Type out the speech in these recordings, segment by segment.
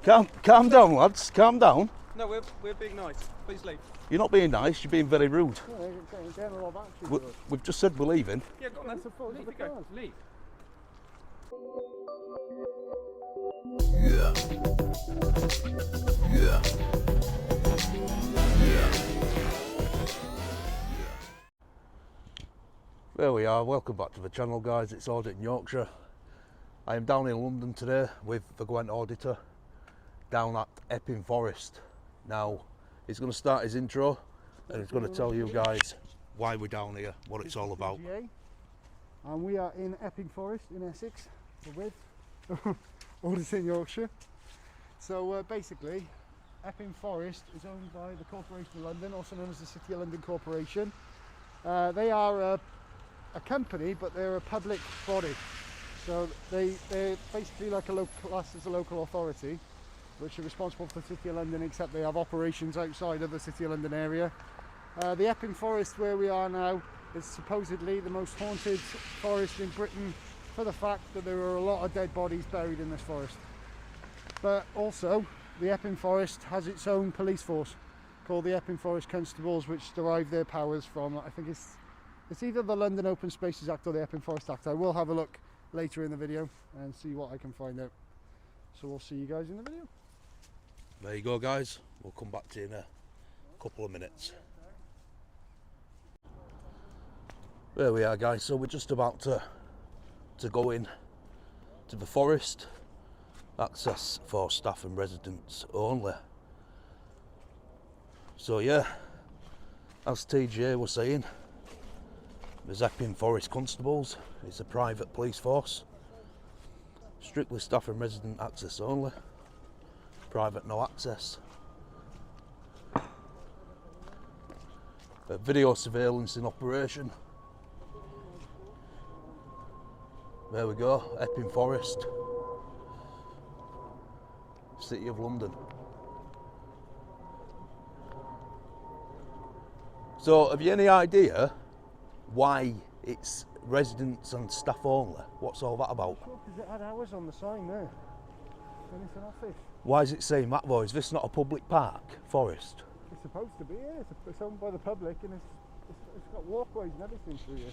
Calm down, lads. Calm down. No, we're being nice. Please leave. You're not being nice. You're being very rude. Yeah, We've just said we're leaving. Yeah, go on then. Leave, you go. Leave. There we are. Welcome back to the channel, guys. It's Audit in Yorkshire. I am down in London today with the Gwent auditor down at Epping Forest. Now, he's going to start his intro and he's going to tell you guys why we're down here, what it's all about. And we are in Epping Forest in Essex, with Audit in Yorkshire. So basically, Epping Forest is owned by the Corporation of London, also known as the City of London Corporation. They are a company, but they're a public body. So they're basically like classed as a local authority, which are responsible for the City of London, except they have operations outside of the City of London area. The Epping Forest, where we are now, is supposedly the most haunted forest in Britain, for the fact that there are a lot of dead bodies buried in this forest. But also, the Epping Forest has its own police force called the Epping Forest Constables, which derive their powers from, I think it's either the London Open Spaces Act or the Epping Forest Act. I will have a look later in the video and see what I can find out. So we'll see you guys in the video. There you go, guys. We'll come back to you in a couple of minutes. There we are, guys. So we're just about to go in to the forest. Access for staff and residents only. So yeah, as TJ was saying, there's Epping Forest Constables. It's a private police force. Strictly staff and resident access only. Private no access. Video surveillance in operation. There we go, Epping Forest. City of London. So have you any idea why it's residents and staff only? What's all that about? Because it had hours on the sign there. And it's an office. Why is it saying that though? Is this not a public park, forest? It's supposed to be, yeah. It's owned by the public, and it's got walkways and everything through here.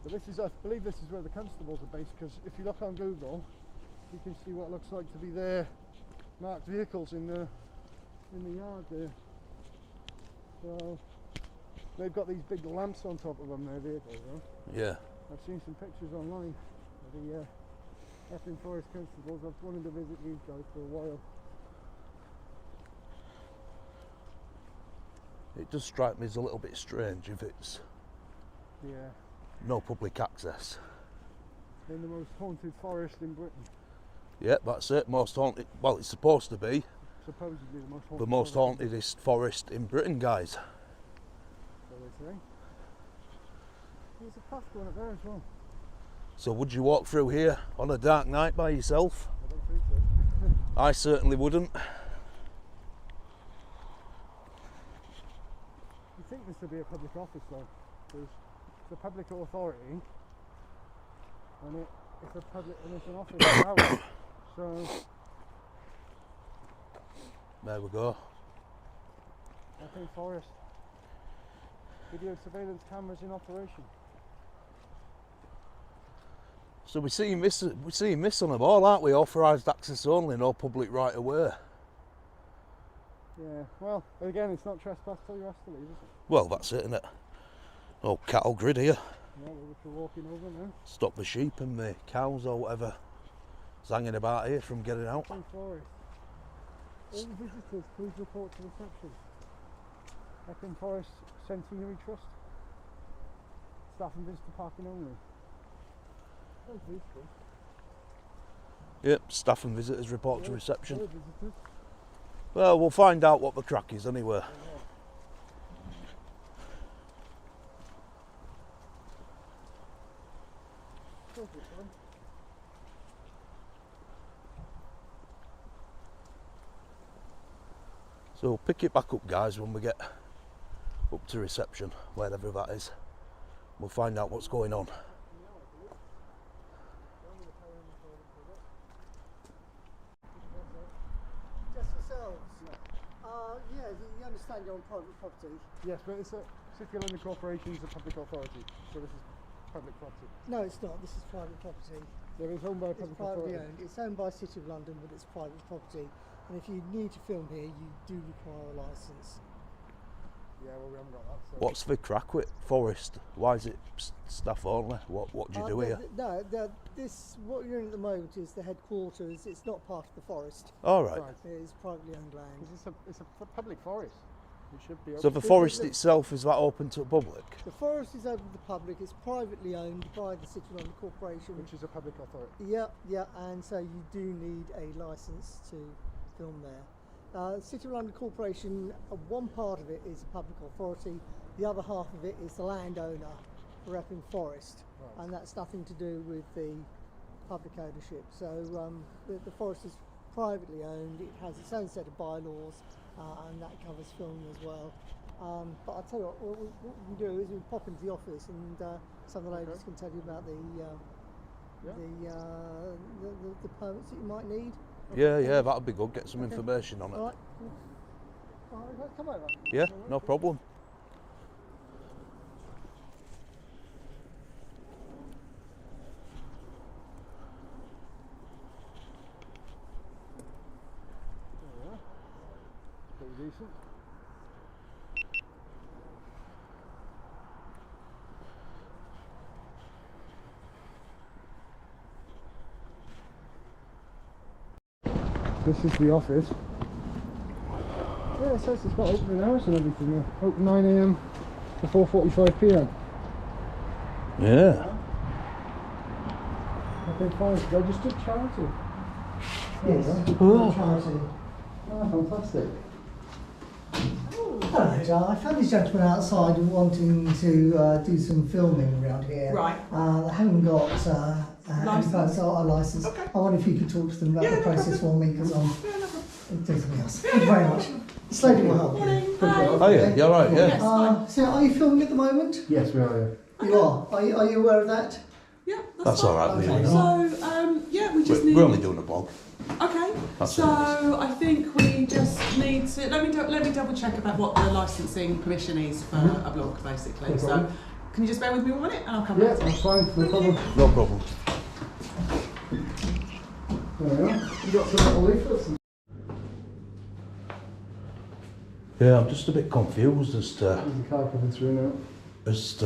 But this is, I believe this is where the constables are based, because if you look on Google, you can see what looks like to be their marked vehicles in the yard there. So they've got these big lamps on top of them, their vehicles, right? Yeah. I've seen some pictures online of the Epping Forest Constables. I've wanted to visit these guys for a while. It does strike me as a little bit strange if it's no public access. In the most haunted forest in Britain. Yep, that's it. Most haunted. Well, it's supposed to be. Supposedly the most hauntedest forest in Britain, guys. So they say. There's a path going up there as well. So would you walk through here on a dark night by yourself? I don't think so. I certainly wouldn't. You think this would be a public office though? Because it's a public authority, and it's an office now. So there we go. Epping Forest. Video surveillance cameras in operation. So we're seeing this on them all, aren't we? Authorised access only, no public right of way. Yeah, well, again, it's not trespass till you're asked to leave, is it? Well, that's it, isn't it? Oh, cattle grid here. Yeah, we're walking over now. Stop the sheep and the cows or whatever is hanging about here from getting out. Epping Forest. All visitors, please report to reception. Epping Forest Centenary Trust. Staff and visitor parking only. Oh, beautiful. Yep, staff and visitors report to reception. Visitors. Well, we'll find out what the crack is anyway. So pick it back up, guys, when we get up to reception, wherever that is. We'll find out what's going on. understand you're on private property. Yes, but it's a City of London Corporation is a public authority, so this is public property. No, it's not. This is private property. Yeah, it's owned by a It's public privately authority. owned. It's owned by City of London, but it's private property. And if you need to film here, you do require a licence. Yeah, well, we haven't got that. So. What's the crack with Forest? Why is it staff only? What do you do here? This what you're in at the moment is the headquarters. It's not part of the forest. All right. Right. It is privately owned land. 'Cause it's a public forest. It should be. So open. the forest itself, is that open to the public? The forest is open to the public. It's privately owned by the City of London Corporation. Which is a public authority. Yeah, and so you do need a licence to film there. City of London Corporation, one part of it is a public authority, the other half of it is the landowner for Epping Forest, Right. and that's nothing to do with the public ownership. So the forest is privately owned, it has its own set of bylaws, and that covers filming as well. But I'll tell you what we can do is we can pop into the office and some of the ladies can tell you about the permits that you might need. Yeah, that'd be good. Get some information on it. All right. Come over. Yeah, no problem. There we are. Pretty decent. This is the office. Yeah, it says it's got opening hours and everything there. Open 9 AM to 4:45 PM. Yeah. Epping Forest registered charity. Yes. Oh. Charity. Ah, fantastic. Hello, John. I found this gentleman outside wanting to do some filming around here. Right. They haven't got Licence? a license. Okay. I wonder if you could talk to them about Yeah, the no process problem. for me because I'm Yeah, no problem. doing something else. Thank you very much. Slowly will help you. Morning. Oh yeah, you're right. Yeah. Yes, fine. So, are you filming at the moment? Yes, we are. You are. Are you aware of that? Yeah, That's fine. all right. Okay. So, yeah, we just need. We're only doing a blog. Okay. That's So all I think we just need to let me double check about what the licensing permission is for a blog, basically. No So, problem. can you just bear with me 1 minute and I'll come Yeah, back to that's you. fine. No problem. No problem. There we are. You got some little leaflets. Yeah, I'm just a bit confused as to There's a car coming through now.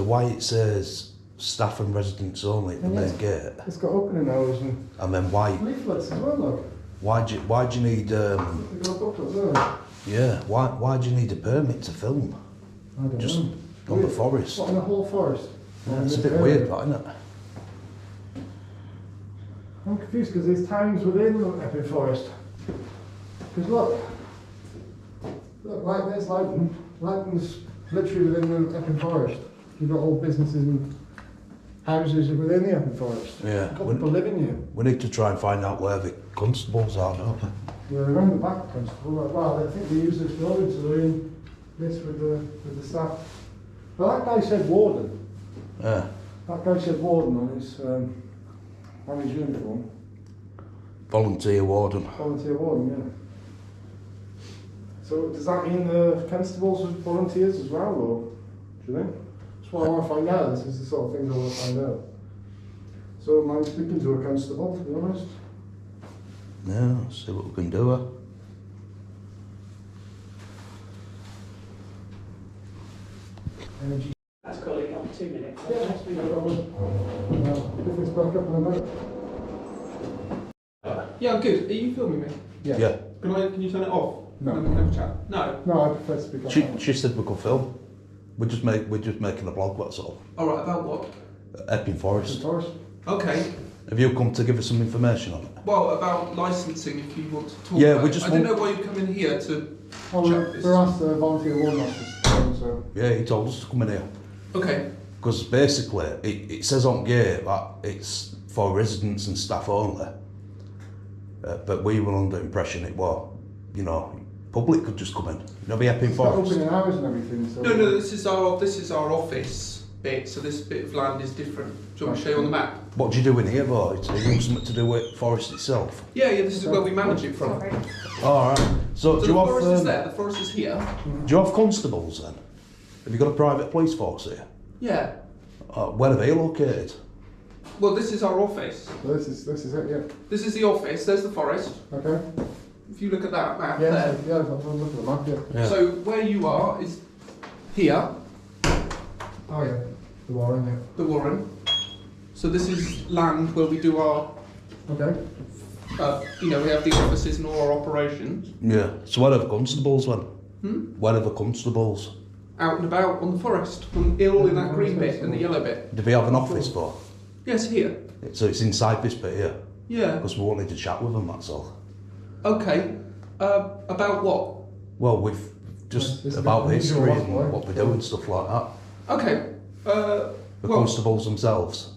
why it says staff and residents only at the main gate, It's got opening hours and and then why leaflets as well, look. why do you need We've got a booklet there. yeah why do you need a permit to film I don't just know. on the Weird. forest? What, in the whole forest? Yeah, it's a bit weird, that, isn't it? I'm confused because there's towns within the Epping Forest. Because look, like there's Leighton. Leighton's literally within the Epping Forest. You've got all businesses and houses within the Epping Forest. Yeah. You've got people living here. We need to try and find out where the constables are, don't we? We're around the back, Constable. Well, I think they use this building, so they're in this with the staff. But that guy said warden. Yeah. That guy said warden on his uniform. Volunteer warden. Volunteer warden, yeah. So does that mean the constables are volunteers as well, or do you think? That's what I want to find out. This is the sort of things I want to find out. So I'm speaking to a constable, to be honest. Yeah, see what we can do. Energy. That's calling up 2 minutes. Yeah, that's been a problem. If it's back up in a minute. Yeah, I'm good. Are you filming me? Yeah. Can you turn it off? No. And then we can have a chat. No. No, I prefer to speak up. She said we could film. We're just making a blog, that's all. All right. About what? Epping Forest. Forest. Okay. Have you come to give us some information on it? Well, about licensing, if you want to talk. Yeah, about we it. just I didn't want- know why you come in here to. Oh, Check this. we're asked the volunteer warden officers, so. Yeah, he told us to come in here. Okay. Because basically, it says on gate that it's for residents and staff only. But we were under the impression it was, public could just come in. The Epping It's got Forest. opening hours and everything, so. No, this is our office, bit, so this bit of land is different. Do you want me to show you on the map? What do you do in here, boy? Is it something to do with forest itself? Yeah, this is where we manage it from. All right. So, So do the you have forest is there, the forest is here. do you have constables then? Have you got a private police force here? Yeah. Where are they located? Well, this is our office. So this is it, yeah. This is the office, there's the forest. Okay. If you look at that map Yeah, there. yeah, I'm looking at the map, yeah. Yeah. So where you are is here, Oh yeah, the Warren, yeah. the Warren. So this is land where we do our, Okay. we have the offices and all our operations. Yeah. So where are the constables then? Hmm? Where are the constables? Out and about on the forest, all in that green bit and the yellow bit. Do they have an office for? Yes, here. So it's inside this bit here? Yeah. Because we wanted to chat with them, that's all. Okay. About what? Well, we've just This is about the history and usual one, what we do and stuff like that. Okay. The Well, constables themselves.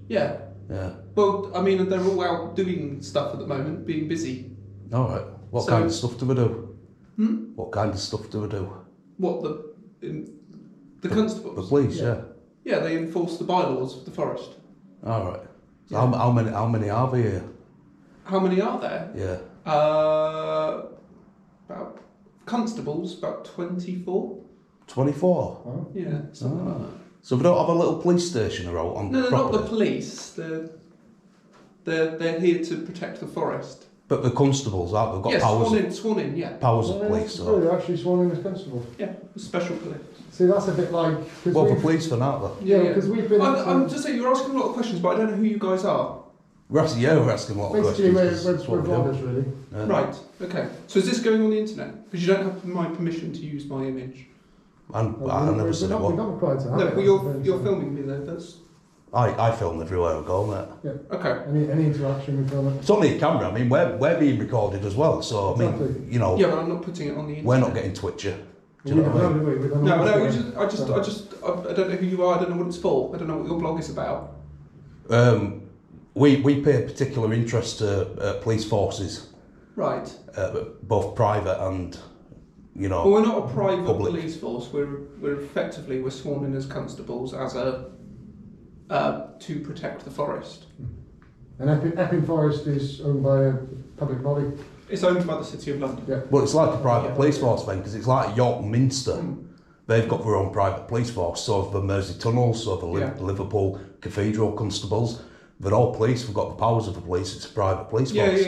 yeah. Yeah. Well, I mean, they're all out doing stuff at the moment, being busy. All right. What So- kind of stuff do we do? Hmm? What kind of stuff do we do? What the constables? The police, yeah. Yeah, they enforce the bylaws of the forest. All right. So Yeah. how many are there here? How many are there? Yeah. About constables, about 24. 24. Oh. Yeah, something like that. So we don't have a little police station around on No, they're not property? the police. They're here to protect the forest. But the constables, aren't they? They've got Yes, powers, sworn in, yeah. powers of police. Oh, So. they're actually sworn in as constables. Yeah, special police. See, that's a bit like... 'cause Well, the we've- policemen, aren't they? Yeah, because we've been... I'm just saying, you're asking a lot of questions, but I don't know who you guys are. We're asking a lot of Basically, questions. 'cause we're that's what we do. bloggers, really. Yeah. Right, okay. So is this going on the internet? Because you don't have my permission to use my image. And I've never seen it. We're One. not required to have No, it. but you're filming me though, that's... I film everywhere I go, mate. Okay. Any interaction we film it. It's only a camera. I mean, we're being recorded as well. So I mean, Exactly. you know, Yeah, but I'm not putting it on the internet. we're not getting Twitcher. Do you We know what I don't mean? know, do we? We don't No, know no, what's I don't know who you are, I don't know what it's for, I don't know what your blog is about. We pay particular interest to police forces, Right. both private and, you know. Well, we're not a private Public. police force, we're sworn in as constables as to protect the forest. And Epping Forest is owned by a public body. It's owned by the City of London. Yeah. Well, it's like a private Yeah. police force thing because it's like York Minster. They've got their own private police force. So have the Mersey Tunnels, so have the Yeah. Liverpool Cathedral Constables. They're all police. We've got the powers of the police. It's a private police Yeah, force. yeah.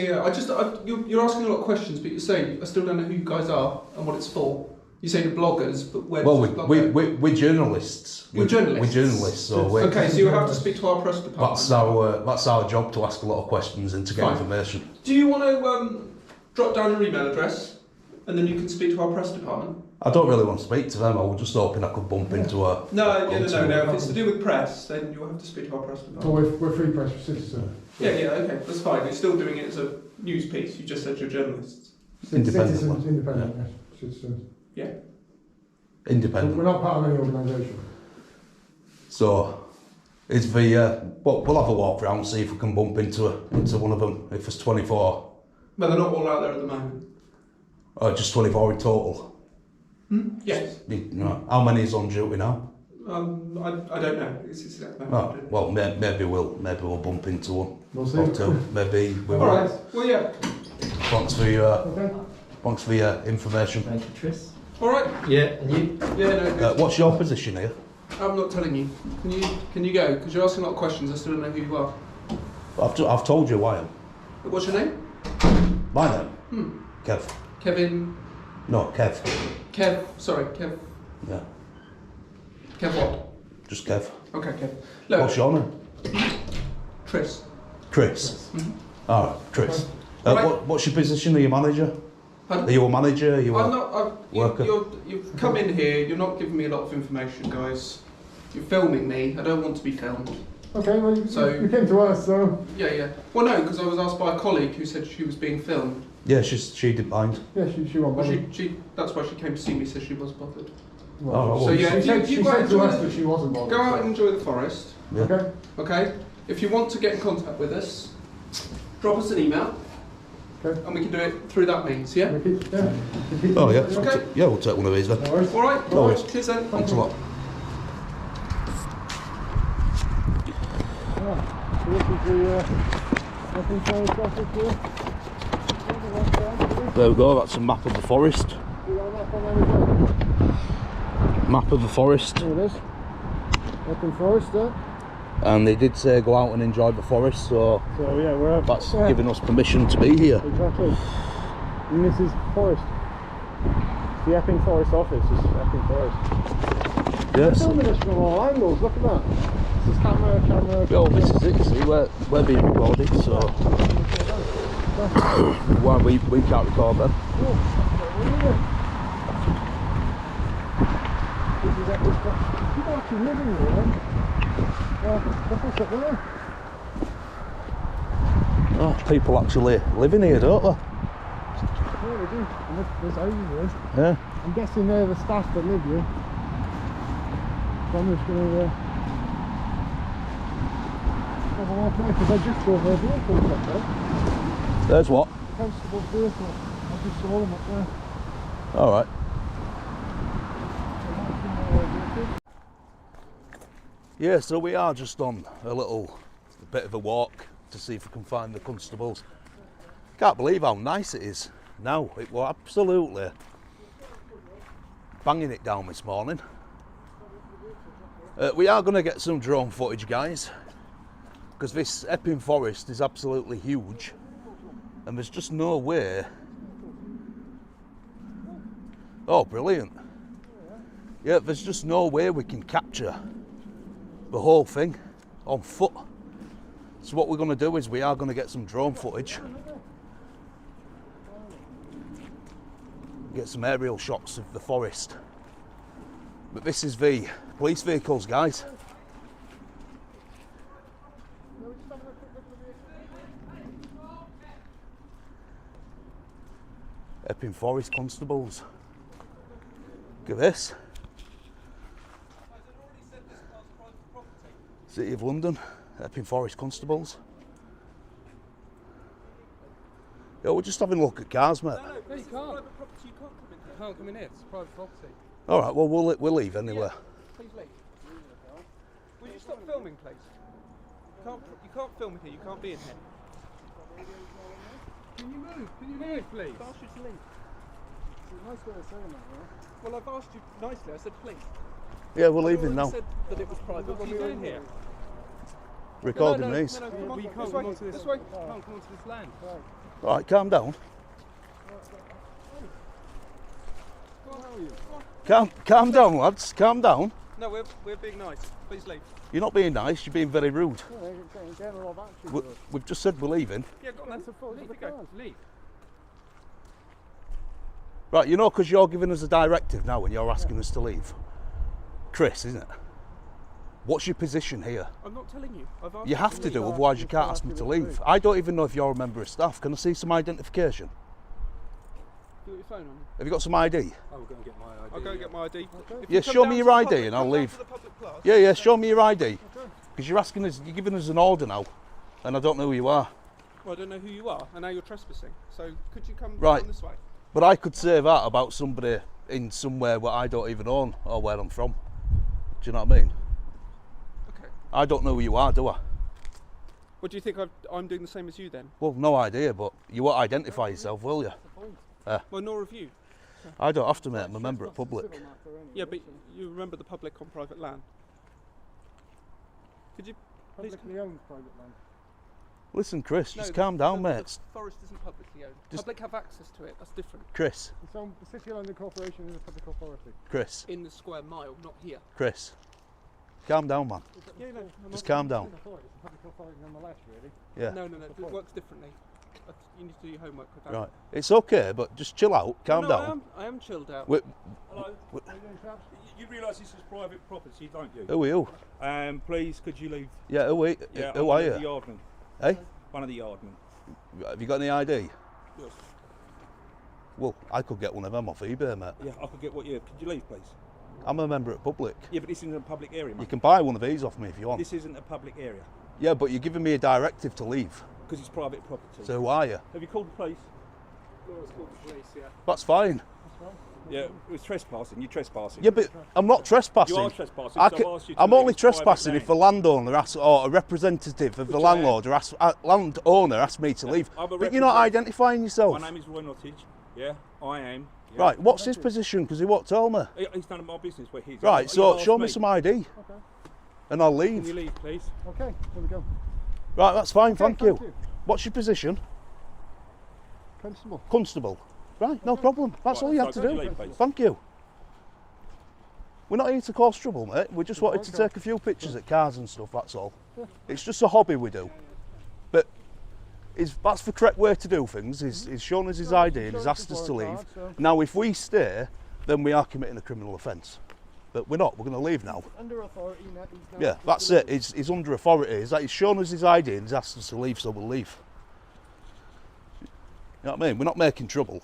You're asking a lot of questions, but you're saying I still don't know who you guys are and what it's for. You say you're bloggers, but where Well, does this blog go? we're journalists. You're journalists? We're journalists, so we're, Okay, so you have to speak to our press department. that's our job to ask a lot of questions and to get Fine. information. Do you want to drop down your email address, and then you can speak to our press department? I don't really want to speak to them. I was just hoping I could bump into a. No. constable. If it's to do with press, then you'll have to speak to our press So department. we're free press citizens. Yeah, okay, that's fine. You're still doing it as a news piece. You just said you're journalists. Independently. Citizens, independent, yes. Citizens. Yeah. Independent. We're not part of any organisation. So, is the we'll have a walk around and see if we can bump into one of them. If there's 24, But they're not all out there at the moment. or just 24 in total. Yes. You know, how many is on duty now? I don't know. It's at the Oh, moment. well, maybe we'll bump into one We'll see. or two. Maybe we All will. right. Well, yeah. Thanks for your information. Thank you, Tris. All right. Yeah, and you? Yeah. No. Good. What's your position here? I'm not telling you. Can you go? Because you're asking a lot of questions. I still don't know who you are. I've told you who I am. What's your name? My name? Kev. Kevin. No, Kev. Kev. Sorry, Kev. Yeah, Kev what? just Kev. Okay, Kev. Look, What's your name? Tris. Chris. All right, Chris. Right. What's your position? Are you a manager? Pardon? Are you a manager? Are you I'm a not. worker? You've come in here. You're not giving me a lot of information, guys. You're filming me. I don't want to be filmed. Okay, well, So- you came to us, so Yeah. Well, no, because I was asked by a colleague who said she was being filmed. Yeah, she didn't mind. yeah, she won't Well, bother. that's why she came to see me. So she was bothered. Well, Oh, So, yeah, she if said, you she go out said to and us enjoy that she wasn't bothered. Go out and enjoy the forest. Yeah. Okay. Okay. If you want to get in contact with us, drop us an email. Okay. And we can do it through that means. Yeah. Oh yeah. Okay. Yeah, we'll take one of these then. No worries. All right. No worries. Cheers then. Thanks a lot. the Epping Forest office here. There we go, that's a map of the forest. We got a map on there as well. Map of the forest. There it is. Epping Forest there. And they did say go out and enjoy the forest, so So yeah, we're up. that's giving us permission to be here. Exactly. And this is Forest. The Epping Forest office is Epping Forest. Yes. Filming this from all angles, look at that. This is camera. Oh, this is it, you see, we're being recorded, so why we can't record them. This is Epping Forest. People actually living here. What's up there? Oh, people actually living here, don't they? Yeah, they do. And there's houses here. Yeah. I'm guessing they're the staff that live here. So I'm just going to have a walk now because I just saw their vehicles up there. There's what? Constable's vehicle. I just saw them up there. Alright. Yeah, so we are just on a bit of a walk to see if we can find the constables. Can't believe how nice it is now. It was absolutely banging it down this morning. We are going to get some drone footage, guys, because this Epping Forest is absolutely huge and there's just no way. Oh, brilliant. Yeah, there's just no way we can capture the whole thing on foot. So what we're going to do is we are going to get some drone footage, get some aerial shots of the forest. But this is the police vehicles, guys. Epping Forest Constables. Look at this. City of London, Epping Forest Constables. Yeah, we're just having a look at cars, mate. No, you can't. It's private property. You can't come in here. It's private property. All right, well, we'll leave anyway. Please leave. Will you stop filming, please? You can't film here. You can't be in here. Can you move? Can you move, please? I've asked you to leave. It's a nice way of saying that, right? Well, I've asked you nicely. I said please. Yeah, we're leaving now. I said that it was private. What are you doing here? Recording these. No, come on. You can't This come way. onto this. This way. You can't come onto this land. All right, calm down. Calm down, lads. Calm down. No, we're being nice. Please leave. You're not being nice. You're being very rude. Yeah, getting a lot of action. We've just said we're leaving. Yeah, go on then. Leave. Go. Leave. Right, you know, because you're giving us a directive now and you're asking us to leave. Chris, isn't it? What's your position here? I'm not telling you. I've asked You have to do, otherwise you can't ask me to leave. I don't even know if you're a member of staff. Can I see some identification? You got your phone on? Have you got some ID? I'll go and get my ID. I'll go and get my ID. If Yeah, you come show down me to your the ID public- and I'll come down leave. to the public class. Yeah, show me your ID. Because you're asking us, you're giving us an order now, and I don't know who you are. Well, I don't know who you are, and now you're trespassing. So could you come Right. down this way? But I could say that about somebody in somewhere where I don't even own or where I'm from. Do you know what I mean? Okay. I don't know who you are, do I? What do you think I'm doing the same as you then? Well, no idea, but you won't identify yourself, will you? Well, nor have you. I don't have to, mate. I'm a member of public. Yeah, but you remember the public on private land. Could you please Publicly owned private land. Listen, Chris, No, just calm down, the mate. forest isn't publicly owned. Just- Public have access to it. That's different. Chris, It's owned, the City of London Corporation is a public authority. Chris, In the square mile, not here. Chris. Calm down, man. Yeah, no. Just calm down. It's a public authority nonetheless, really. Yeah. No. It works differently. You need to do your homework with that. Right. It's okay, but just chill out. Calm No, down. I am chilled out. We- Hello. You realise this is private property, don't you? Who are you? Please, could you leave? Yeah, who I'm are one of the you? yardmen. Hey? One of the yardmen. Have you got any ID? Yes. Well, I could get one of them off eBay, mate. Yeah, I could get what you. Could you leave, please? I'm a member of public. Yeah, but this isn't a public area, You mate. can buy one of these off me if you want. This isn't a public area Yeah, but you're giving me a directive to leave. because it's private property. So who are you? Have you called the police? Laura's called the police, yeah. That's fine. Yeah, it was trespassing. You're trespassing. Yeah, but I'm not trespassing. You are trespassing. I so can, I've asked you to I'm leave only this private trespassing if land. the landowner asks, or a representative of the Which I am. landlord or landowner asks me to leave. I'm a But you're not represent- identifying yourself. My name is Roy Nottage. Yeah, I am. Yeah. Right, what's his position? Because he won't tell me. He's none of my business where he's. Right, He's so asked show me some ID. Okay. And I'll Can leave. you leave, please? Okay, here we go. Right, that's fine, Okay, thank you. What's your position? Constable. Constable. Right, no problem. That's Right, all you so have to can do. you leave, please? Thank you. We're not here to cause trouble, mate. We just wanted to take a few pictures at cars and stuff, that's all. It's just a hobby we do. But that's the correct way to do things. He's shown us his ID and he's asked us to leave. Now, if we stay, then we are committing a criminal offence. But we're not. We're going to leave now. Under authority, he's now Yeah, that's it. He's under authority. He's shown us his ID and he's asked us to leave, so we'll leave. You know what I mean? We're not making trouble.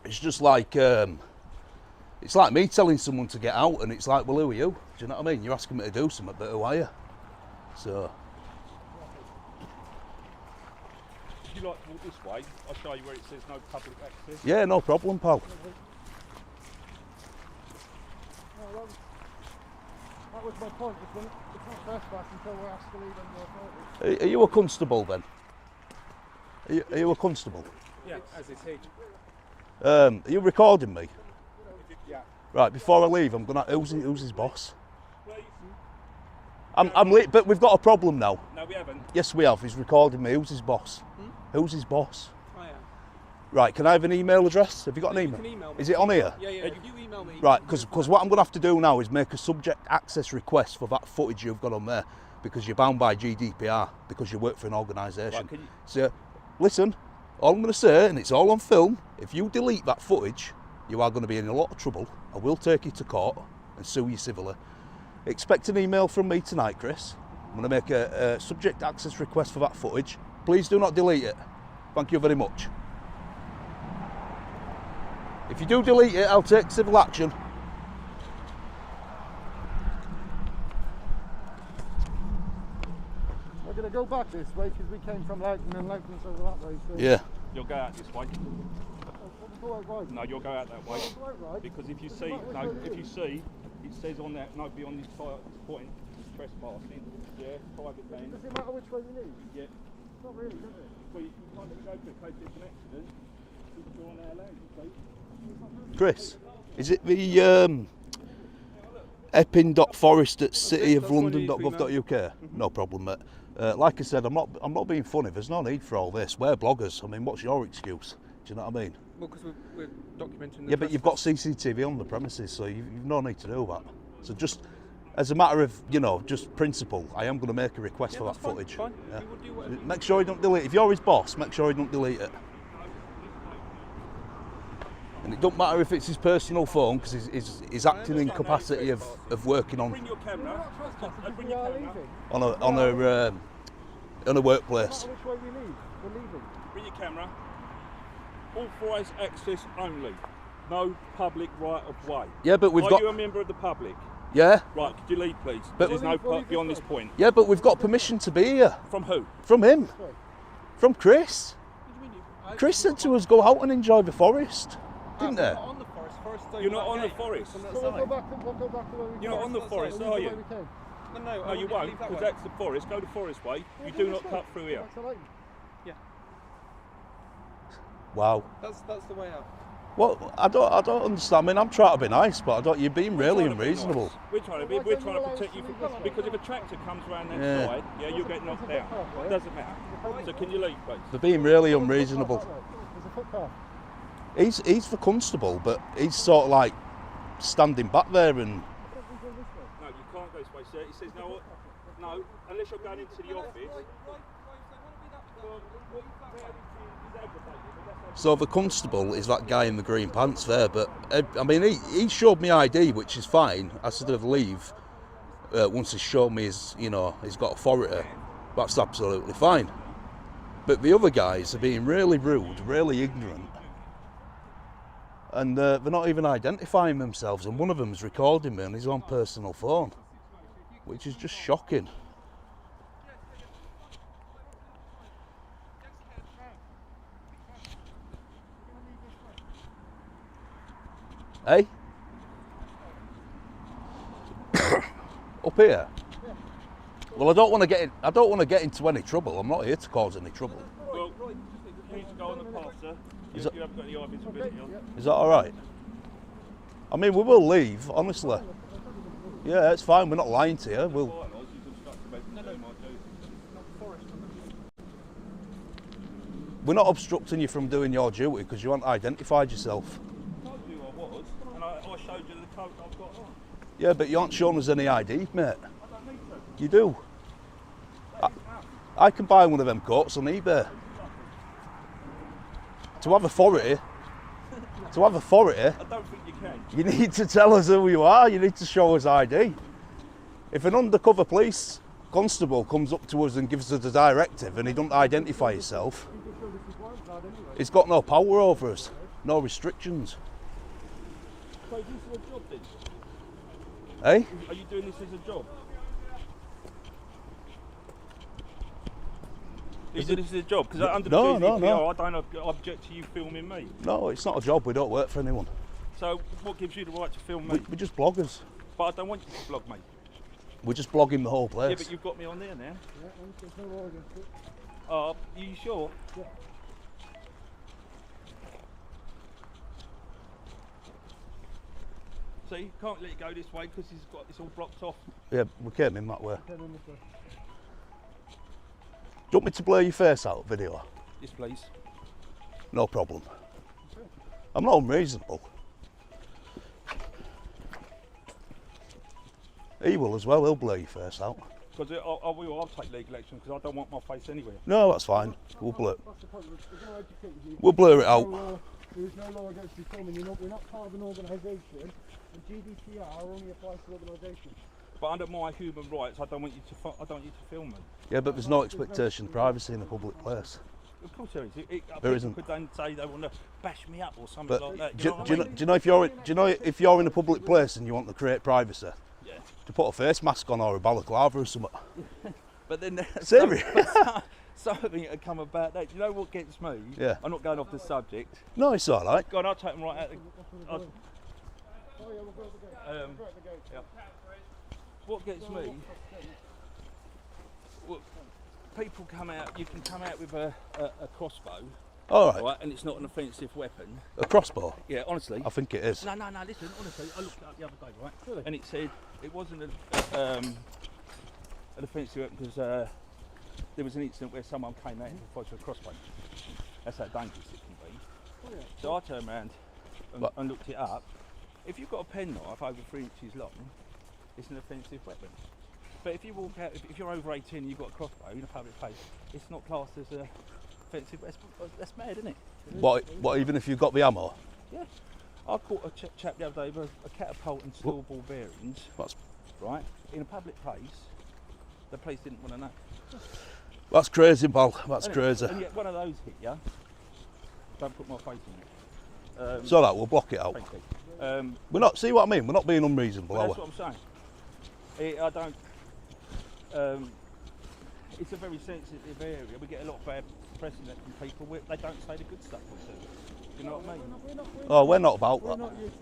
It's just like it's like me telling someone to get out, and it's like, well, who are you? Do you know what I mean? You're asking me to do something, but who are you? So Would you like to walk this way? I'll show you where it says no public access. yeah, no problem, pal. No, that was my point. It's not trespass until we're asked to leave under authority. Are you a constable then? Are you a constable? Yeah, as is he. Are you recording me? Yeah. Right, before I leave, I'm gonna. Who's his boss? I'm late, but we've got a problem now. No, we haven't. Yes, we have. He's recording me. Who's his boss? Who's his boss? I am. Right, can I have an email address? Have you got an You email? can email me. Is it on here? Yeah, if you email me. Right, because what I'm going to have to do now is make a subject access request for that footage you've got on there, because you're bound by GDPR because you work for an organisation. Right, can you- So, listen, all I'm going to say, and it's all on film, if you delete that footage, you are going to be in a lot of trouble. I will take you to court and sue you civilly. Expect an email from me tonight, Chris. I'm going to make a subject access request for that footage. Please do not delete it. Thank you very much. If you do delete it, I'll take civil action. We're going to go back this way because we came from Loughton and Loughton's over that way. So Yeah. You'll go out this way. We'll go out right. No, you'll go out that way. We'll go out right. Because if you see, it says on that, no, beyond this point, trespassing. Yeah, private land. Does it matter which way you leave? Yeah. Not really, does it? Well, you can't let me go to in case there's an accident. You're on our land, you see. Chris, is it the epping.forest at cityoflondon.gov.uk? No problem, mate. Like I said, I'm not being funny. There's no need for all this. We're bloggers. I mean, what's your excuse? Do you know what I mean? Well, because we're documenting the Yeah, but you've got CCTV on the premises, so you've no need to do that. So just as a matter of, just principle, I am going to make a request for that footage. Fine. Yeah. You will do whatever you Make sure you don't delete it. If you're his boss, make sure you don't delete it. And it don't matter if it's his personal phone, because he's acting in capacity of working Bring your camera. Bring We your are camera. leaving. on a workplace. Which way we leave? We're leaving. Bring your camera. Authorised access only. No public right of way. Yeah, but we've Are got. you a member of the public? Yeah, Right, could you leave, please? But- There's no part beyond this point. yeah, but we've got permission to be here From who? from him, This way. from Chris. What do you mean you? Chris said to us, go out and enjoy the forest, didn't We're they? not on the forest. Forest You're not on the forest. So we'll go back to where we You're not on the forest, came. are We'll you? go where we came. No, No, you won't, because that's the forest. Go the forest way. You do not cut through here. Back to Loughton. Wow. That's the way out. Well, I don't understand. I mean, I'm trying to be nice, but you're being really We're trying to be unreasonable. nice. We're trying to be. Why We're don't trying you to allow protect us you to from, leave? because if a tractor comes around that Yeah. side, yeah, you'll get knocked down. It doesn't matter. So can you leave, please? They're being really unreasonable. There's a footpath. He's the constable, but he's sort of like standing back there and. No, you can't go this way, sir. It says no, unless you're going into the office. So the constable is that guy in the green pants there, but I mean, he showed me ID, which is fine. I said I'd leave once he's shown me he's got authority. That's absolutely fine. But the other guys are being really rude, really ignorant, and they're not even identifying themselves. And one of them's recording me on his own personal phone, which is just shocking. Eh? Up here? Well, I don't want to get in, I don't want to get into any trouble. I'm not here to cause any trouble. Well, you need to go on the path, sir. You haven't got the eye visibility on. Is that all right? I mean, we will leave, honestly. Yeah, it's fine. We're not lying to you. We'll. We're not obstructing you from doing your duty because you haven't identified yourself. I told you I was, and I showed you the coat I've got on. Yeah, but you aren't shown us any ID, mate. I don't need to. You do. I can buy one of them coats on eBay. To have authority, I don't think you can. you need to tell us who you are. You need to show us ID. If an undercover police constable comes up to us and gives us a directive and he doesn't identify himself, he's got no power over us, no restrictions. So this is a job then? Eh? Are you doing this as a job? Are you doing this as a job? Because under the GDPR, I don't object to you filming me. No, it's not a job. We don't work for anyone. So what gives you the right to film me? We're just bloggers. But I don't want you to blog me. We're just blogging the whole place. Yeah, but you've got me on there now. Yeah, and there's no law against it. Are you sure? Yeah. So you can't let it go this way because it's all blocked off. Yeah, we came in that way. Came in this way. Do you want me to blur your face out video? Yes, please. No problem. I'm not unreasonable. He will as well. He'll blur your face out. Because I'll take legal action because I don't want my face anywhere. No, that's fine. We'll blur. That's the point. There's no education here. We'll blur it out. There's no law against you filming. We're not part of an organisation, and GDPR only applies to organisations. But under my human rights, I don't want you to film me. Yeah, but there's no expectation of privacy in a public place. Of course there is. There isn't. Could then say they want to bash me up or something But like that. do you know if you're in a public place and you want to create privacy, Yeah. to put a face mask on or a balaclava or something? But then Serious? something had come about that. You know what gets me? Yeah. I'm not going off the subject. No, it's all right. God, I'll take them right out. Oh yeah, we'll go at the gate. Um, We'll go at the gate. yeah. What gets me? Well, people come out. You can come out with a crossbow, All right. right? And it's not an offensive weapon. A crossbow? Yeah, honestly. I think it is. No. Listen, honestly, I looked it up the other day, right? Really? And it said it wasn't an offensive weapon because there was an incident where someone came out and fired with a crossbow. That's how dangerous it can be. Oh, yeah. So I turned around and looked it up. If you've got a penknife over 3 inches long, it's an offensive weapon. But if you walk out, if you're over 18 and you've got a crossbow in a public place, it's not classed as a offensive. That's mad, isn't it? What? Even if you've got the ammo? Yeah. I caught a chap the other day with a catapult and steel ball bearings. That's Right, in a public place. The police didn't want to know. That's crazy, pal. That's Isn't it? crazy. And yet one of those hit you. Don't put my face in it. It's all right. We'll block it out. Thank you. We're not. See what I mean? We're not being unreasonable, Well, are that's we? what I'm saying. I don't. It's a very sensitive area. We get a lot of bad press in it from people. They don't say the good stuff we do. You know what I mean? Oh, we're not about We're that. not here to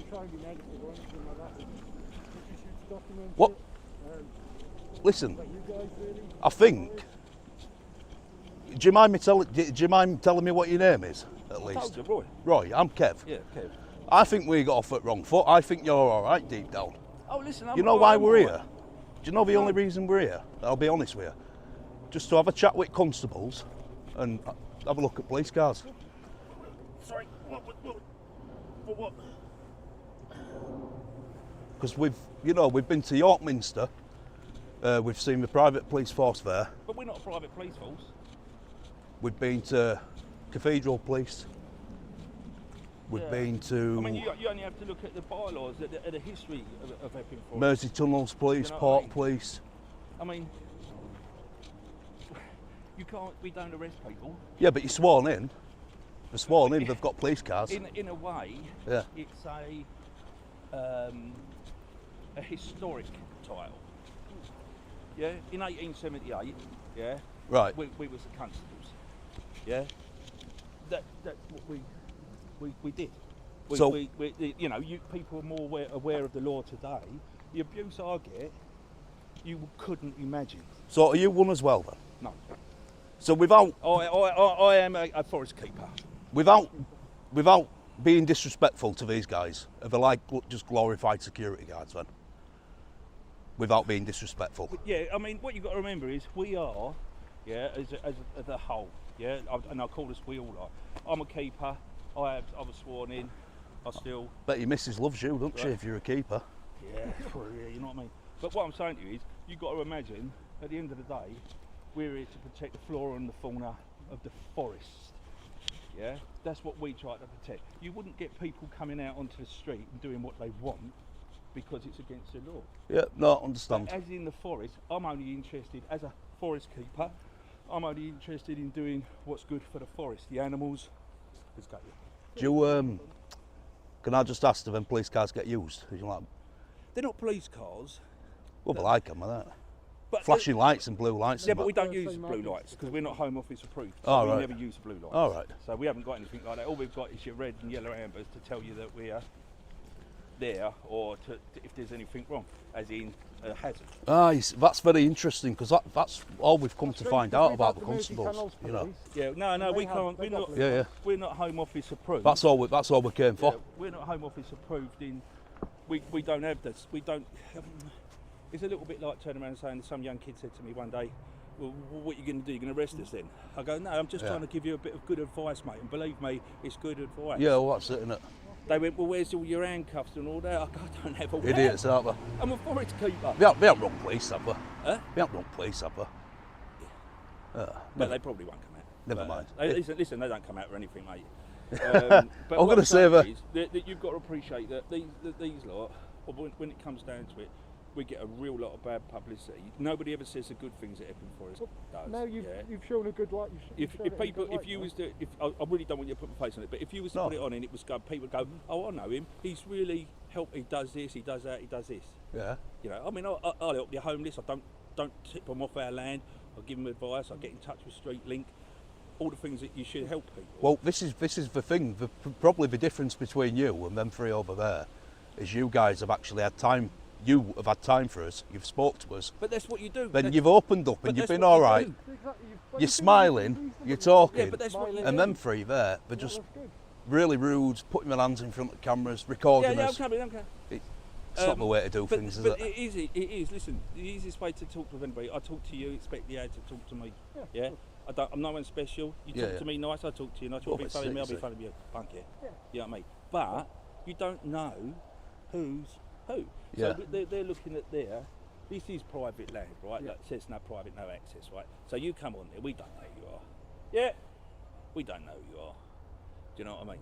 try and be negative or anything like that. We're just here to document What? it. Listen, But you guys really. I think. Do you mind telling me what your name is, at I least? told you, Roy. Roy, I'm Kev. Yeah, Kev. I think we got off at wrong foot. I think you're all right deep down. Oh, listen. You know why we're here? Do you know the only reason we're here? I'll be honest with you. Just to have a chat with constables and have a look at police cars. Sorry. What? Because we've been to York Minster. We've seen the private police force there. But we're not a private police force. We've been to Cathedral Police. We've Yeah. been to I mean, you only have to look at the bylaws, at the history of Epping Forest. Mersey Tunnels Police, You know what I Port mean? Police. I mean, we don't arrest people. Yeah, but you're sworn in. They're sworn in. They've got police cars. In a way, Yeah. it's a historic tile. Yeah, in 1878, yeah, Right. we was the constables. Yeah, that's what we did. People are more aware of the law today. The abuse I get, you couldn't imagine. So are you one as well then? No. So without I am a forest keeper. without being disrespectful to these guys, are they like just glorified security guards then? Without being disrespectful. Yeah, I mean, what you've got to remember is we are, as a whole, and I call us we all are. I'm a keeper. I was sworn in. I still. Bet your missus loves you, don't she, Right. if you're a keeper? Yeah, you know what I mean. But what I'm saying to you is, you've got to imagine, at the end of the day, we're here to protect the flora and the fauna of the forest. Yeah, that's what we try to protect. You wouldn't get people coming out onto the street and doing what they want because it's against the law. Yeah, no, understand. But as in the forest, I'm only interested, as a forest keeper, I'm only interested in doing what's good for the forest, the animals. Let's go. Do you, can I just ask, do them police cars get used? Do you like 'em? They're not police cars. Well, they like them, aren't they? But Flashing lights and blue lights. Yeah, and but we that. don't use blue lights because we're not Home Office approved. So Oh, we right. never use blue lights. Oh, right. So we haven't got anything like that. All we've got is your red and yellow ambers to tell you that we are there, or if there's anything wrong, as in a hazard. Ah, that's very interesting because that's all we've come to find out about the constables. You know, Yeah, no, we can't. We're not. yeah. We're not Home Office approved. That's all we came for. Yeah, we're not Home Office approved in. We don't have this. We don't. It's a little bit like turning around and saying, some young kid said to me one day, well, what are you going to do? You're going to arrest us then? I go, no, I'm just trying to give you a bit of good advice, mate. And believe me, it's good advice. Yeah, well, that's it, isn't it? They went, well, where's all your handcuffs and all that? I go, I don't have all Idiots, that. aren't they? I'm a forest keeper. They haven't run police, have they? Huh? They haven't run police, have they? But they probably won't come out. Never But, mind. Listen, they don't come out or anything, mate. But I'm what gonna say saying is that you've got to appreciate that these lot, or when it comes down to it, we get a real lot of bad publicity. Nobody ever says the good things that Epping Forest does. Now you've shown a good light. If you was to, I really don't want you to put my face on it, but if you was to put it on and it was go, people would go, oh, I know him. He's really helped. He does this. He does that. He does this. Yeah. You know, I mean, I'll help the homeless. I don't tip them off our land. I give them advice. I get in touch with Street Link. All the things that you should help people. Well, this is the thing. Probably the difference between you and them three over there is you guys have actually had time. You have had time for us. You've spoke to us. But that's what you do. Then you've opened up and you've been all right. You're smiling. You're talking. Yeah, but that's what you and do. them three there, they're just really rude, putting their hands in front of cameras, recording I'm us. coming. It's not the way to do things, is it? But it is. Listen, the easiest way to talk to anybody, I talk to you, expect the ad to talk to me. Yeah. I'm no one special. You talk to me nice, I talk to you nice. You want to be funny with me, I'll be funny with you. Punk you. You know what I mean? But you don't know who's who. So they're looking at this is private land, right? Like it says no private, no access, right? So you come on there, we don't know who you are. Yeah, we don't know who you are. Do you know what I mean?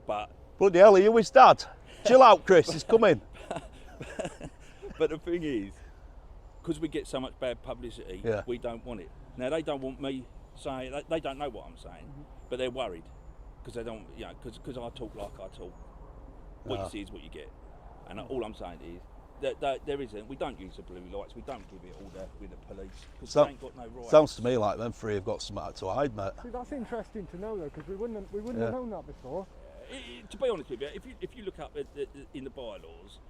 But Bloody hell, are you his dad? Chill out, Chris, he's coming. But the thing is, because we get so much bad publicity, we don't want it. Now they don't want me saying, they don't know what I'm saying, but they're worried because they don't, because I talk like I talk. What you see is what you get. And all I'm saying is that there isn't. We don't use the blue lights. We don't give it all with the police because they ain't got no rights. Sounds to me like them three have got something to hide, mate. See, that's interesting to know though, because we wouldn't have known that before. To be honest with you, if you look up in the bylaws,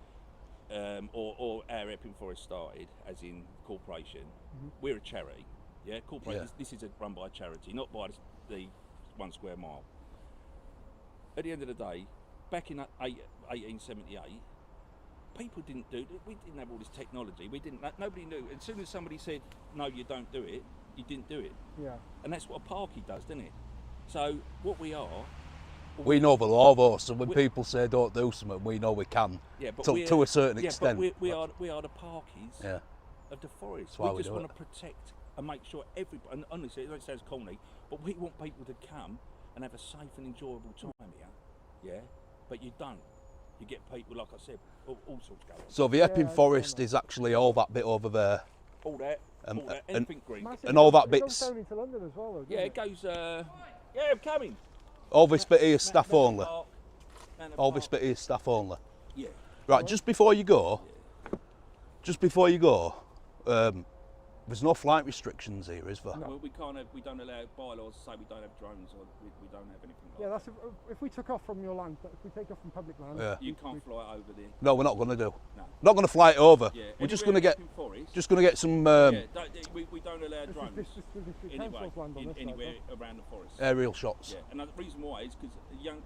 or our Epping Forest started as in corporation, we're a charity. Yeah, corporation. This is run by a charity, not by the 1 square mile. At the end of the day, back in 1878. People didn't do it. We didn't have all this technology. Nobody knew. As soon as somebody said, no, you don't do it, you didn't do it. Yeah. And that's what a parky does, doesn't it? So what we are... We know the law though, so when people say don't do something, we know we can. Yeah, but to a certain extent. But we are the parkies of the forest. We just want to protect and make sure everybody... And honestly, it sounds corny, but we want people to come and have a safe and enjoyable time here. Yeah? But you don't. You get people, like I said, all sorts going on. So the Epping Forest is actually all that bit over there. All that, anything green. And all that bits. It goes down into London as well, though, it goes, I'm coming. All this bit here is staff only. All this bit here is staff only. Yeah. Right, just before you go, There's no flight restrictions here, is there? Well, we don't allow bylaws to say we don't have drones or we don't have anything like Yeah, that. that's if we took off from your land, but if we take off from public land, Yeah. You can't fly over there. No, we're not going to do. No. Not going to fly it over. Yeah. We're just Anywhere going to in get, Forest, just going to get some we don't allow drones this is the district anyway council's land on this side, anywhere around the forest. aerial shots. Yeah, and the reason why is because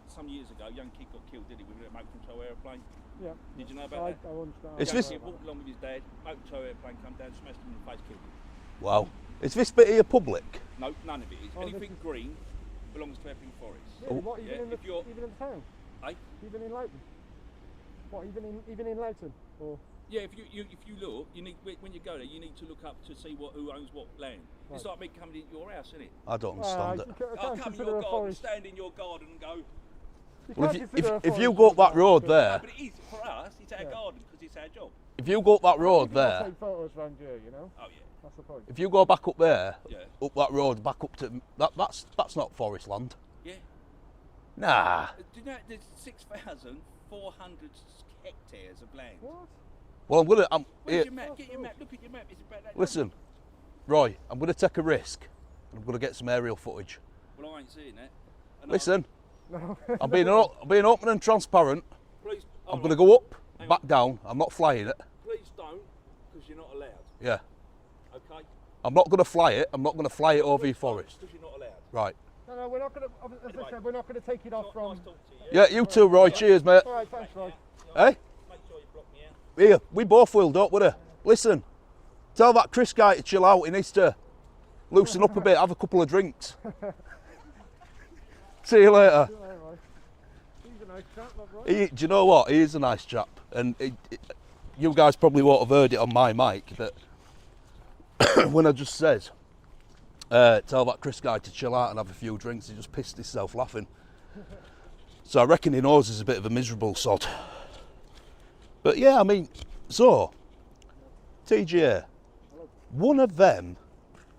some years ago, a young kid got killed, did he, with a remote control airplane? Yeah. Did you know I about that? understand. Is Young this- kid walked along with his dad, remote control airplane come down, smashed him in the face, killed him. Wow. Is this bit here public? No, none of it is. Oh, this Anything is- green belongs to Epping Forest. Really? What, even, Yeah, in the, if you're- even in the town? Eh? Even in Loughton? What, even in Loughton? Or Yeah, if you look, you need when you go there, you need to look up to see who owns what land. It's like me coming into your house, isn't it? I don't understand it. you can't I'll come in consider your a garden, forest. stand in your garden and go. You Well, can't consider a if you forest go up that a road garden. there, But it is for us. It's our Yeah. garden because it's our job. if you go up that road People there, take photos around here, you know? Oh yeah, That's the point. if you go back up there, yeah, up that road, back up to that's not forest land. yeah. Nah. Do you know there's 6,400 hectares of land? What? Well, I'm Where's here. your map? Get your map. Look at your map. It's about that. Listen, Roy, I'm going to take a risk. And I'm going to get some aerial footage. Well, I ain't seeing that. And Listen, No. I'm being open and transparent. Please, I'm going to go up, back down. I'm not flying it. Please don't, because you're not allowed. Yeah. Okay. I'm not going to fly it. I'm not going to fly it over your forest. Because you're not allowed. Right. No, we're not going to, as I said, we're not going to take it off from... Nice talking to you. Yeah, you too, Roy. Cheers, mate. All right, thanks, Roy. Hey? Make sure you block me out. Here, we both will, don't we? Listen, tell that Chris guy to chill out. He needs to loosen up a bit, have a couple of drinks. See you later. All right. He's a nice chap, not Roy. Do you know what? He is a nice chap. And you guys probably won't have heard it on my mic, but when I just said, tell that Chris guy to chill out and have a few drinks, he just pissed himself laughing. So I reckon he knows he's a bit of a miserable sod. But yeah, I mean, so, TGA, one of them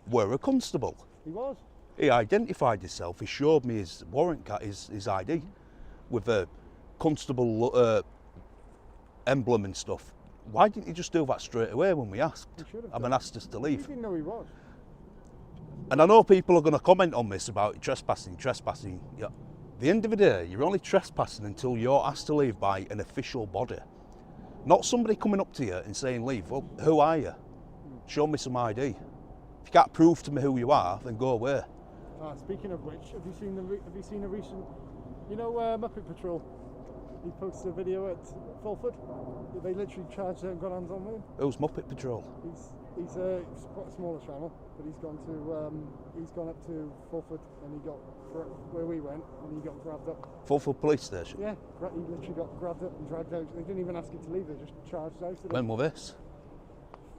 were a constable. He was. He identified himself, he showed me his warrant card, his ID, with a constable emblem and stuff. Why didn't he just do that straight away when we asked? He should have I mean, done. asked us to We leave. didn't know he was. And I know people are going to comment on this about trespassing. Yeah. At the end of the day, you're only trespassing until you're asked to leave by an official body. Not somebody coming up to you and saying leave. Well, who are you? Show me some ID. If you can't prove to me who you are, then go away. Speaking of which, have you seen a recent, you know, Muppet Patrol? He posted a video at Fulford. They literally charged him and got hands on with him. Who's Muppet Patrol? He's quite a smaller channel, but he's gone up to Fulford and he got where we went and he got grabbed up. Fulford Police Station? Yeah, he literally got grabbed up and dragged out. They didn't even ask him to leave. They just charged out at him When was this?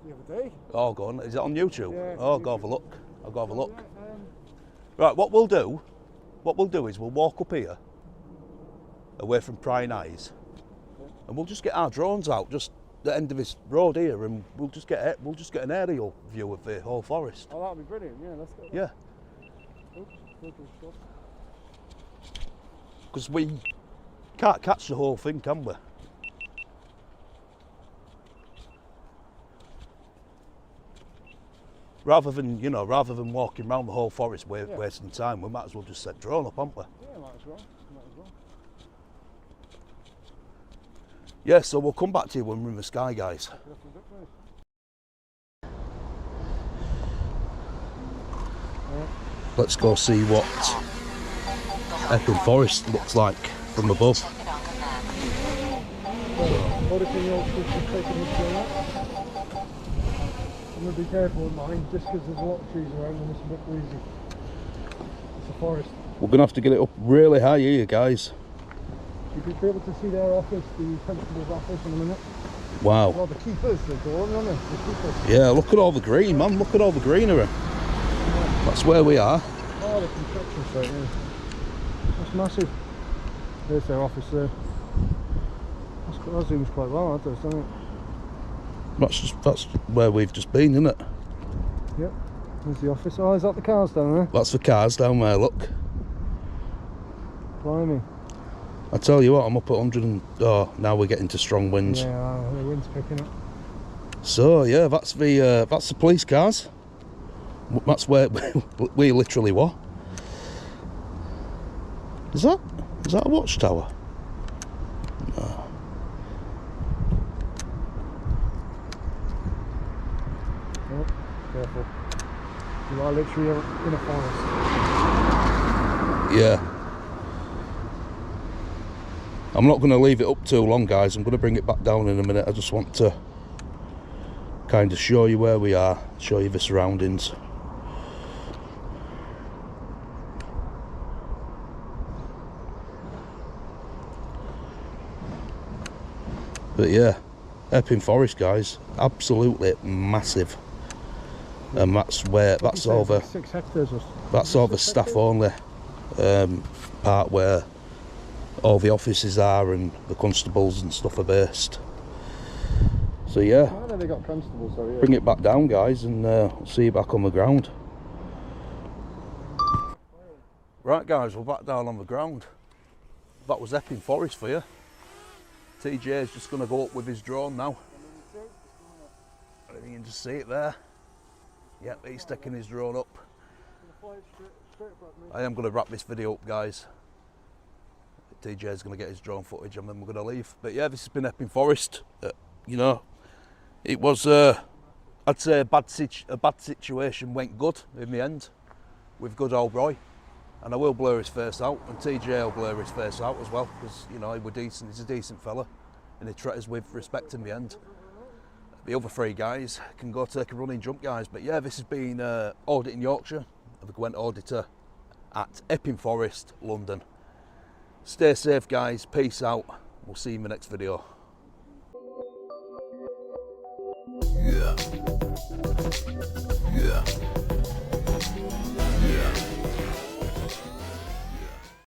the other day. Oh, go on. Is it on YouTube? Yeah, it's Oh, on go have a YouTube. look. I'll go have a look. Yeah, Right, what we'll do is we'll walk up here, away from prying eyes, and we'll just get our drones out, just the end of this road here, and we'll just get an aerial view of the whole forest. oh, that'd be brilliant. Yeah, let's go. Yeah, because we can't catch the whole thing, can we? Rather than walking around the whole forest wasting time, we might as well just set drone up, haven't we? Yeah, might as well. Yeah, so we'll come back to you when we're in the sky, guys. Let's go see what Epping Forest looks like from above. I'm going to be careful with mine, just because there's a lot of trees around and it's a bit breezy. It's a forest. We're going to have to get it up really high here, guys. You could be able to see their office, the constable's office in a minute. Wow. Well, the keepers, they call them, aren't they? The keepers. Yeah, look at all the green, man. Look at all the greenery. That's where we are. Oh, the construction site, yeah. That's massive. There's their office there. That seems quite well, that does, doesn't it? That's where we've just been, isn't it? Yep. There's the office. Oh, is that the cars down there? That's the cars down there, look. Blimey. I tell you what, I'm up at 100 and... Oh, now we're getting to strong winds. Yeah, the wind's picking up. So yeah, that's the police cars. That's where we literally were. Is that a watchtower? No. Oh, careful. You are literally in a forest. Yeah. I'm not going to leave it up too long, guys. I'm going to bring it back down in a minute. I just want to kind of show you where we are, show you the surroundings. But yeah, Epping Forest, guys, absolutely massive. And that's over 6 hectares or that's over staff only part where all the offices are and the constables and stuff are based. So yeah, I know they got constables though, yeah. Bring it back down, guys, and we'll see you back on the ground. Right, guys, we're back down on the ground. That was Epping Forest for you. TJ is just going to go up with his drone now. You can just see it there. Yep, he's taking his drone up. I am going to wrap this video up, guys. TJ is going to get his drone footage and then we're going to leave. But yeah, this has been Epping Forest. You know, it was, I'd say a bad situation went good in the end with good old Roy. And I will blur his face out, and TJ will blur his face out as well, because, you know, he was decent, he's a decent fella, and he treated us with respect in the end. The other 3 guys can go take a running jump, guys. But yeah, this has been Audit in Yorkshire, the Gwent Auditor at Epping Forest, London. Stay safe, guys, peace out, we'll see you in the next video.